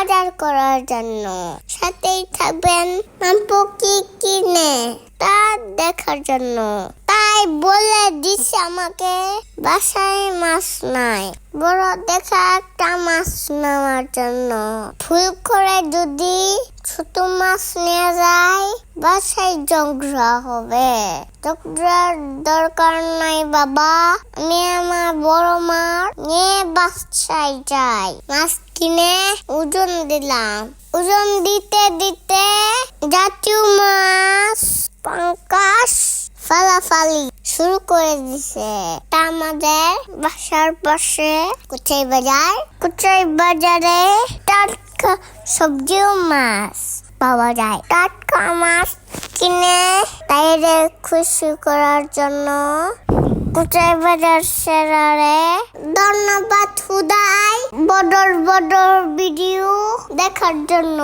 বাজার করার জন্য। সাথেই থাকবেন আম্পু কি কিনে তা দেখার জন্য। তাই বলে দিচ্ছে আমাকে বাসায় মাছ নাই, বড় দেখা একটা মাছ নেওয়ার জন্য। ভুল করে যদি ছোট মাছ নিয়ে যায় বাসায় ঝগড়া হবে। ঝগড়ার দরকার নাই বাবা, আমি আমার বড় মাছ নিয়ে বাসায় যাই। মাছ কিনে ওজন দিলাম। ওজন দিতে দিতে জাতীয় মাছ পাঙ্গাস ফালাফালি শুরু করে দিছে। তা আমাদের বাসার পাশে কুচাই বাজার। কুচাই বাজারে টাটকা সবজি ও মাছ পাওয়া যায়। টাটকা মাছ কিনে তাইদের খুশি করার জন্য কুচাই বাজার সেরারে ধন্যবাদ হুদাই বড় বড় ভিডিও দেখার জন্য।